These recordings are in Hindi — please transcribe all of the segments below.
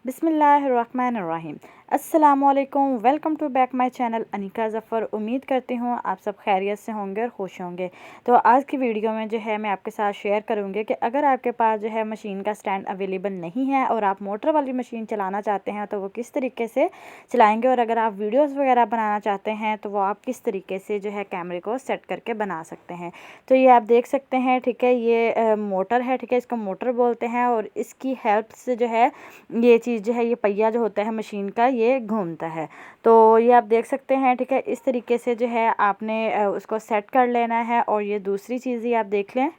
बिस्मिल्लाहिर्रहमानिर्रहीम। अस्सलामुअलैकुम, welcome to back my channel Anika Zafar. उम्मीद करती हूँ आप सब खैरियत से होंगे और खुश होंगे। तो आज की वीडियो में जो है मैं आपके साथ शेयर करूँगी कि अगर आपके पास जो है मशीन का स्टैंड अवेलेबल नहीं है और आप मोटर वाली मशीन चलाना चाहते हैं तो वो किस तरीके से चलाएँगे, और अगर आप वीडियोज़ वगैरह बनाना चाहते हैं तो वो आप किस तरीके से जो है कैमरे को सेट करके बना सकते हैं। तो ये आप देख सकते हैं, ठीक है, ये मोटर है, ठीक है, इसको मोटर बोलते हैं और इसकी हेल्प से जो है ये चीज़ जो है, ये पहिया जो होता है मशीन का, ये घूमता है। तो ये आप देख सकते हैं, ठीक है, इस तरीके से जो है आपने उसको सेट कर लेना है। और ये दूसरी चीज़ ही आप देख लें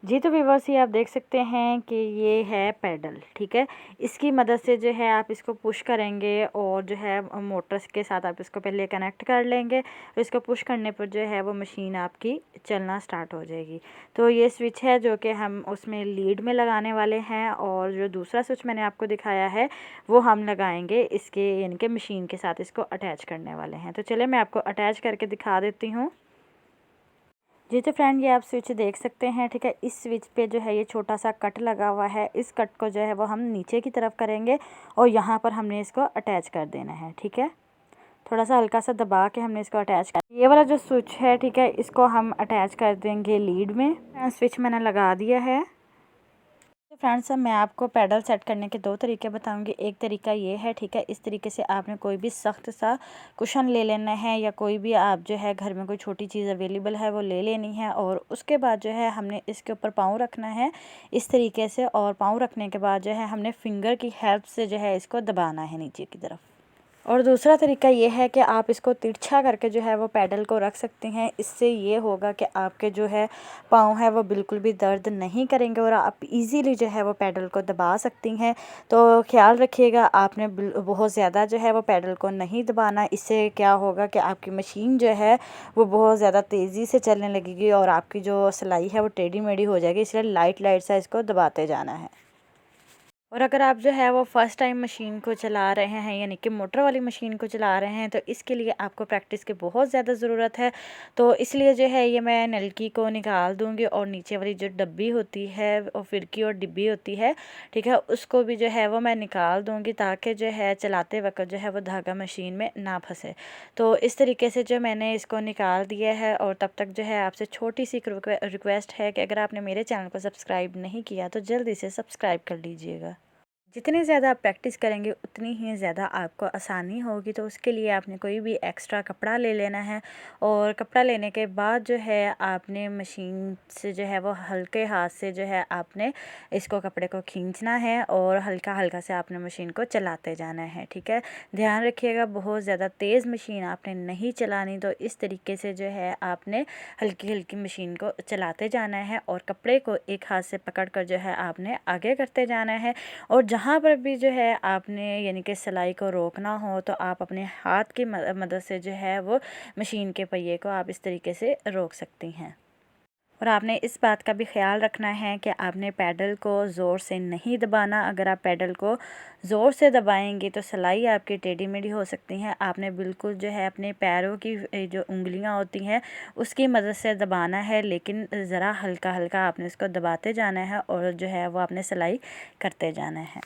जी। तो व्यूअर्स, ये आप देख सकते हैं कि ये है पैडल, ठीक है। इसकी मदद से जो है आप इसको पुश करेंगे और जो है मोटर्स के साथ आप इसको पहले कनेक्ट कर लेंगे और इसको पुश करने पर जो है वो मशीन आपकी चलना स्टार्ट हो जाएगी। तो ये स्विच है जो कि हम उसमें लीड में लगाने वाले हैं, और जो दूसरा स्विच मैंने आपको दिखाया है वो हम लगाएंगे इसके, यानी कि मशीन के साथ इसको अटैच करने वाले हैं। तो चलिए मैं आपको अटैच करके दिखा देती हूँ जी। तो फ्रेंड, ये आप स्विच देख सकते हैं, ठीक है। इस स्विच पे जो है ये छोटा सा कट लगा हुआ है। इस कट को जो है वो हम नीचे की तरफ करेंगे और यहाँ पर हमने इसको अटैच कर देना है, ठीक है। थोड़ा सा हल्का सा दबा के हमने इसको अटैच कर, ये वाला जो स्विच है, ठीक है, इसको हम अटैच कर देंगे लीड में। स्विच मैंने लगा दिया है। तो फ्रेंड्स, अब मैं आपको पैडल सेट करने के दो तरीके बताऊंगी। एक तरीका ये है, ठीक है, इस तरीके से आपने कोई भी सख्त सा कुशन ले लेना है, या कोई भी आप जो है घर में कोई छोटी चीज़ अवेलेबल है वो ले लेनी है, और उसके बाद जो है हमने इसके ऊपर पाँव रखना है इस तरीके से, और पाँव रखने के बाद जो है हमने फिंगर की हेल्प से जो है इसको दबाना है नीचे की तरफ। और दूसरा तरीका ये है कि आप इसको तिरछा करके जो है वो पैडल को रख सकते हैं। इससे ये होगा कि आपके जो है पाँव है वो बिल्कुल भी दर्द नहीं करेंगे और आप इजीली जो है वो पैडल को दबा सकती हैं। तो ख्याल रखिएगा, आपने बहुत ज़्यादा जो है वो पैडल को नहीं दबाना। इससे क्या होगा कि आपकी मशीन जो है वो बहुत ज़्यादा तेज़ी से चलने लगेगी और आपकी जो सिलाई है वो टेढ़ी मेढ़ी हो जाएगी। इसलिए लाइट लाइट सा इसको दबाते जाना है। और अगर आप जो है वो फ़र्स्ट टाइम मशीन को चला रहे हैं, यानी कि मोटर वाली मशीन को चला रहे हैं, तो इसके लिए आपको प्रैक्टिस की बहुत ज़्यादा ज़रूरत है। तो इसलिए जो है ये मैं नलकी को निकाल दूंगी और नीचे वाली जो डब्बी होती है और फिरकी और डिब्बी होती है, ठीक है, उसको भी जो है वो मैं निकाल दूंगी ताकि जो है चलाते वक्त जो है वो धागा मशीन में ना फंसे। तो इस तरीके से जो मैंने इसको निकाल दिया है। और तब तक जो है आपसे छोटी सी रिक्वेस्ट है कि अगर आपने मेरे चैनल को सब्सक्राइब नहीं किया तो जल्दी से सब्सक्राइब कर लीजिएगा। जितनी ज़्यादा आप प्रैक्टिस करेंगे उतनी ही ज़्यादा आपको आसानी होगी। तो उसके लिए आपने कोई भी एक्स्ट्रा कपड़ा ले लेना है, और कपड़ा लेने के बाद जो है आपने मशीन से जो है वो हल्के हाथ से जो है आपने इसको कपड़े को खींचना है और हल्का हल्का से आपने मशीन को चलाते जाना है, ठीक है। ध्यान रखिएगा, बहुत ज़्यादा तेज़ मशीन आपने नहीं चलानी। तो इस तरीके से जो है आपने हल्की हल्की मशीन को चलाते जाना है और कपड़े को एक हाथ से पकड़ कर जो है आपने आगे करते जाना है। और जहाँ पर भी जो है आपने यानी कि सिलाई को रोकना हो तो आप अपने हाथ की मदद से जो है वो मशीन के पहिए को आप इस तरीके से रोक सकती हैं। और आपने इस बात का भी ख्याल रखना है कि आपने पैडल को ज़ोर से नहीं दबाना। अगर आप पैडल को ज़ोर से दबाएंगे तो सिलाई आपकी टेढ़ी मेढ़ी हो सकती हैं। आपने बिल्कुल जो है अपने पैरों की जो उंगलियां होती हैं उसकी मदद से दबाना है, लेकिन ज़रा हल्का हल्का आपने इसको दबाते जाना है और जो है वो आपने सिलाई करते जाना है।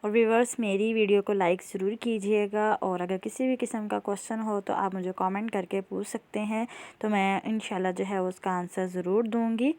और व्यूअर्स, मेरी वीडियो को लाइक ज़रूर कीजिएगा, और अगर किसी भी किस्म का क्वेश्चन हो तो आप मुझे कमेंट करके पूछ सकते हैं, तो मैं इंशाल्लाह जो है उसका आंसर ज़रूर दूंगी।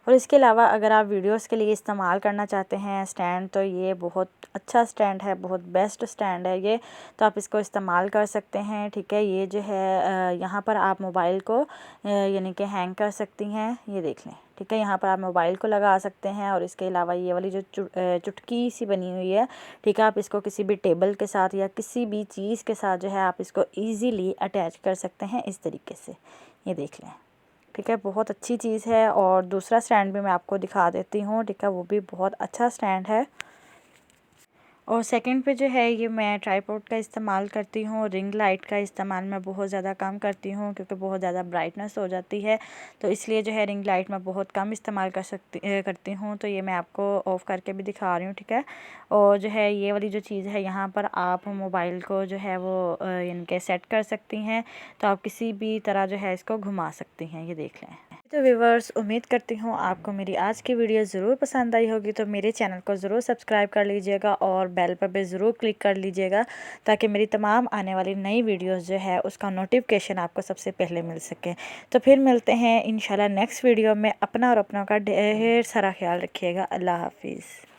और इसके अलावा अगर आप वीडियोस के लिए इस्तेमाल करना चाहते हैं स्टैंड, तो ये बहुत अच्छा स्टैंड है, बहुत बेस्ट स्टैंड है ये। तो आप इसको इस्तेमाल कर सकते हैं, ठीक है। ये जो है यहाँ पर आप मोबाइल को यानी कि हैंग कर सकती हैं, ये देख लें, ठीक है। यहाँ पर आप मोबाइल को लगा सकते हैं। और इसके अलावा ये वाली जो चुटकी सी बनी हुई है, ठीक है, आप इसको किसी भी टेबल के साथ या किसी भी चीज़ के साथ जो है आप इसको ईज़िली अटैच कर सकते हैं इस तरीके से, ये देख लें, ठीक है। बहुत अच्छी चीज़ है। और दूसरा स्टैंड भी मैं आपको दिखा देती हूँ, ठीक है, वो भी बहुत अच्छा स्टैंड है। और सेकंड पे जो है ये मैं ट्राईपॉड का इस्तेमाल करती हूँ। रिंग लाइट का इस्तेमाल मैं बहुत ज़्यादा कम करती हूँ क्योंकि बहुत ज़्यादा ब्राइटनेस हो जाती है, तो इसलिए जो है रिंग लाइट मैं बहुत कम इस्तेमाल करती हूँ। तो ये मैं आपको ऑफ़ करके भी दिखा रही हूँ, ठीक है। और जो है ये वाली जो चीज़ है, यहाँ पर आप मोबाइल को जो है वो इनके सेट कर सकती हैं। तो आप किसी भी तरह जो है इसको घुमा सकती हैं, ये देख लें। तो व्यूवर्स, उम्मीद करती हूँ आपको मेरी आज की वीडियो ज़रूर पसंद आई होगी। तो मेरे चैनल को ज़रूर सब्सक्राइब कर लीजिएगा और बेल पर भी ज़रूर क्लिक कर लीजिएगा, ताकि मेरी तमाम आने वाली नई वीडियोस जो है उसका नोटिफिकेशन आपको सबसे पहले मिल सके। तो फिर मिलते हैं इंशाल्लाह नेक्स्ट वीडियो में। अपना और अपनों का ढेर सारा ख्याल रखिएगा। अल्लाह हाफिज़।